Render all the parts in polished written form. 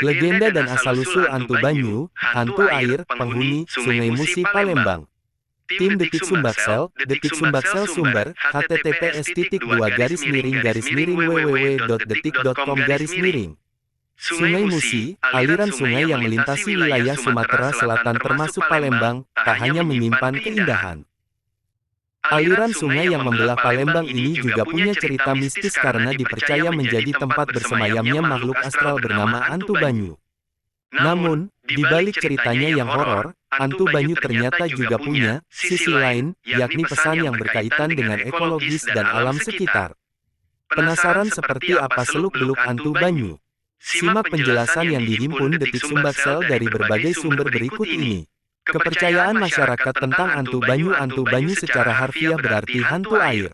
Legenda dan asal-usul Hantu Banyu, hantu air, penghuni, Sungai Musi, Palembang. Tim Detik Sumbaksel, sumber, https://www.detik.com/. Sungai Musi, aliran sungai yang melintasi wilayah Sumatera Selatan termasuk Palembang, tak hanya menyimpan keindahan. Aliran sungai yang membelah Palembang ini juga punya cerita mistis karena dipercaya menjadi tempat bersemayamnya makhluk astral bernama Hantu Banyu. Namun, di balik ceritanya yang horor, Hantu Banyu ternyata juga punya sisi lain, yakni pesan yang berkaitan dengan ekologis dan alam sekitar. Penasaran seperti apa seluk-beluk Hantu Banyu? Simak penjelasan yang dihimpun Detik Sumbaksel dari berbagai sumber berikut ini. Kepercayaan masyarakat tentang Hantu Banyu secara harfiah berarti hantu air.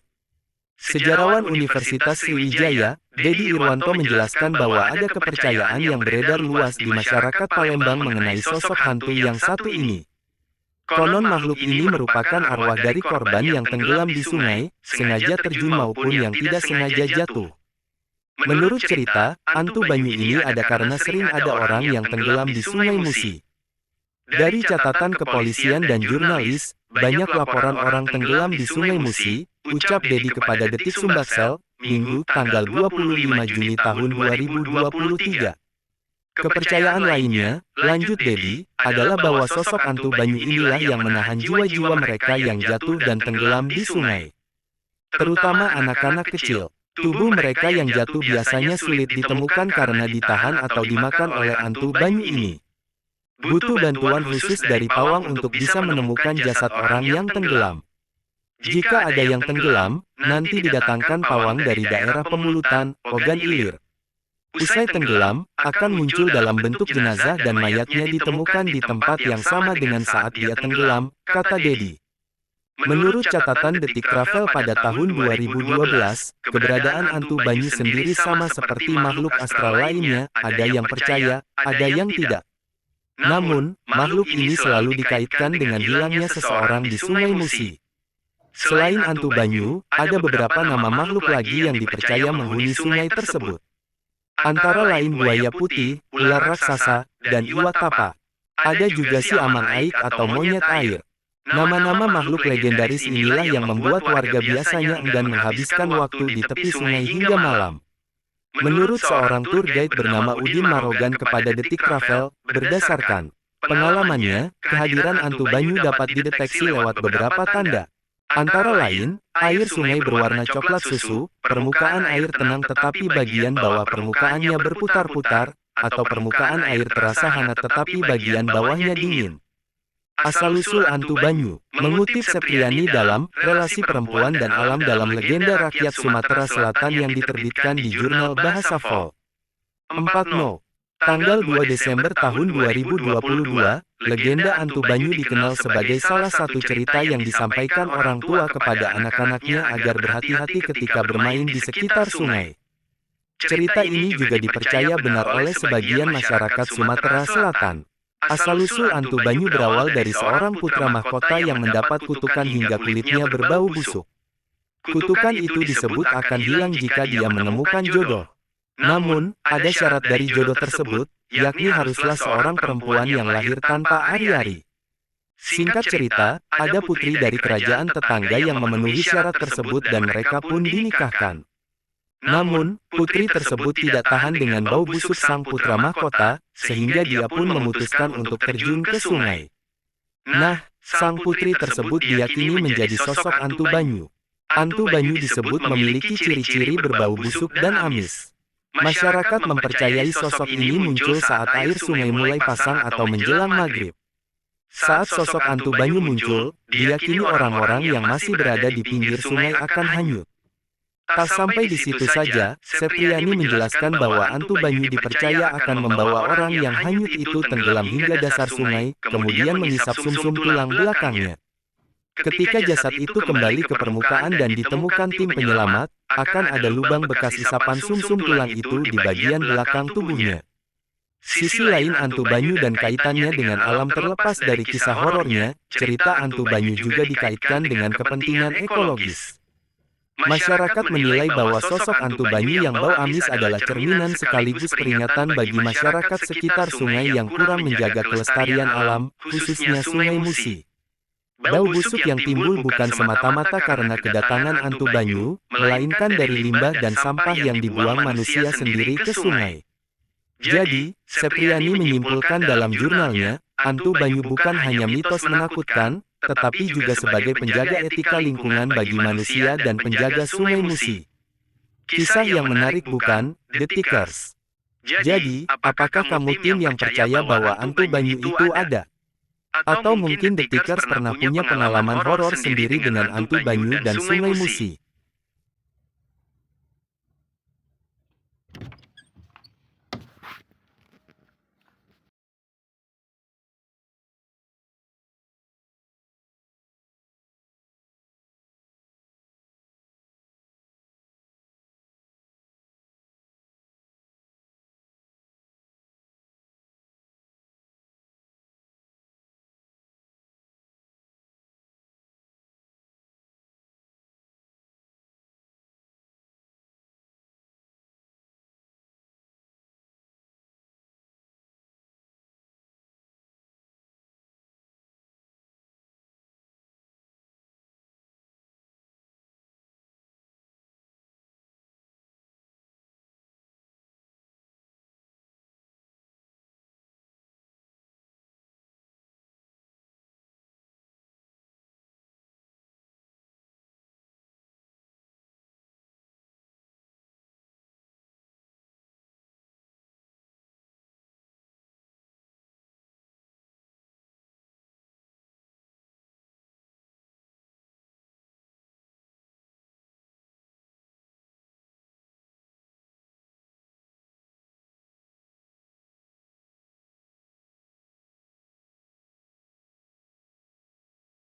Sejarawan Universitas Sriwijaya, Dedi Irwanto menjelaskan bahwa ada kepercayaan yang beredar luas di masyarakat Palembang mengenai sosok hantu yang satu ini. Konon makhluk ini merupakan arwah dari korban yang tenggelam di sungai, sengaja terjun maupun yang tidak sengaja jatuh. Menurut cerita, Hantu Banyu ini ada karena sering ada orang yang tenggelam di Sungai Musi. Dari catatan kepolisian dan jurnalis, banyak laporan orang tenggelam di Sungai Musi, ucap Dedi kepada Detik Sumbaksel, Minggu, tanggal 25 Juni tahun 2023. Kepercayaan lainnya, lanjut Dedi, adalah bahwa sosok Hantu Banyu inilah yang menahan jiwa-jiwa mereka yang jatuh dan tenggelam di sungai. Terutama anak-anak kecil. Tubuh mereka yang jatuh biasanya sulit ditemukan karena ditahan atau dimakan oleh Hantu Banyu ini. Butuh bantuan khusus dari pawang untuk bisa menemukan jasad orang yang tenggelam. Jika ada yang tenggelam, nanti didatangkan pawang dari daerah Pemulutan, Ogan Ilir. Usai tenggelam, akan muncul dalam bentuk jenazah dan mayatnya ditemukan di tempat yang sama dengan saat dia tenggelam, kata Dedi. Menurut catatan Detik Travel pada tahun 2012, keberadaan Hantu Banyu sendiri sama seperti makhluk astral lainnya, ada yang percaya, ada yang tidak. Namun, makhluk ini selalu dikaitkan dengan hilangnya seseorang di Sungai Musi. Selain Hantu Banyu, ada beberapa nama makhluk lagi yang dipercaya menghuni sungai tersebut. Antara lain buaya putih, ular raksasa, dan iwak tapa. Ada juga si amang aik atau monyet air. Nama-nama makhluk legendaris inilah yang membuat warga biasanya enggan menghabiskan waktu di tepi sungai hingga malam. Menurut seorang tour guide bernama Udin Marogan kepada Detik Travel, berdasarkan pengalamannya, kehadiran Hantu Banyu dapat dideteksi lewat beberapa tanda. Antara lain, air sungai berwarna coklat susu, permukaan air tenang tetapi bagian bawah permukaannya berputar-putar, atau permukaan air terasa hangat tetapi bagian bawahnya dingin. Asal-usul Hantu Banyu, mengutip Septriani dalam Relasi Perempuan dan Alam dalam Legenda Rakyat Sumatera Selatan yang diterbitkan di jurnal Bahasa Folk. 4 Tanggal 2 Desember tahun 2022, legenda Hantu Banyu dikenal sebagai salah satu cerita yang disampaikan orang tua kepada anak-anaknya agar berhati-hati ketika bermain di sekitar sungai. Cerita ini juga dipercaya benar oleh sebagian masyarakat Sumatera Selatan. Asal-usul Hantu Banyu berawal dari seorang putra mahkota yang mendapat kutukan hingga kulitnya berbau busuk. Kutukan itu disebut akan hilang jika dia menemukan jodoh. Namun, ada syarat dari jodoh tersebut, yakni haruslah seorang perempuan yang lahir tanpa ari-ari. Singkat cerita, ada putri dari kerajaan tetangga yang memenuhi syarat tersebut dan mereka pun dinikahkan. Namun, putri tersebut tidak tahan dengan bau busuk sang putra mahkota, sehingga dia pun memutuskan untuk terjun ke sungai. Nah, sang putri tersebut diyakini menjadi sosok Hantu Banyu. Hantu Banyu disebut memiliki ciri-ciri berbau busuk dan amis. Masyarakat mempercayai sosok ini muncul saat air sungai mulai pasang atau menjelang maghrib. Saat sosok Hantu Banyu muncul, diyakini orang-orang yang masih berada di pinggir sungai akan hanyut. Tak sampai di situ saja, Septriani menjelaskan bahwa Hantu Banyu dipercaya akan membawa orang yang hanyut itu tenggelam hingga dasar sungai, kemudian mengisap sumsum tulang belakangnya. Ketika jasad itu kembali ke permukaan dan ditemukan tim penyelamat, akan ada lubang bekas isapan sumsum tulang itu di bagian belakang tubuhnya. Sisi lain Hantu Banyu dan kaitannya dengan alam terlepas dari kisah horornya, cerita Hantu Banyu juga dikaitkan dengan kepentingan ekologis. Masyarakat menilai bahwa sosok hantu banyu yang bau amis adalah cerminan sekaligus peringatan bagi masyarakat sekitar sungai yang kurang menjaga kelestarian alam, khususnya Sungai Musi. Bau busuk yang timbul bukan semata-mata karena kedatangan hantu banyu, melainkan dari limbah dan sampah yang dibuang manusia sendiri ke sungai. Jadi, Sepriani menyimpulkan dalam jurnalnya, hantu banyu bukan hanya mitos menakutkan, tetapi juga sebagai penjaga etika lingkungan bagi manusia dan penjaga Sungai Musi. Kisah yang menarik bukan, The Tickers? Jadi, apakah kamu tim yang percaya bahwa hantu banyu itu ada? Atau mungkin The Tickers pernah punya pengalaman horor sendiri dengan hantu banyu dan Sungai Musi?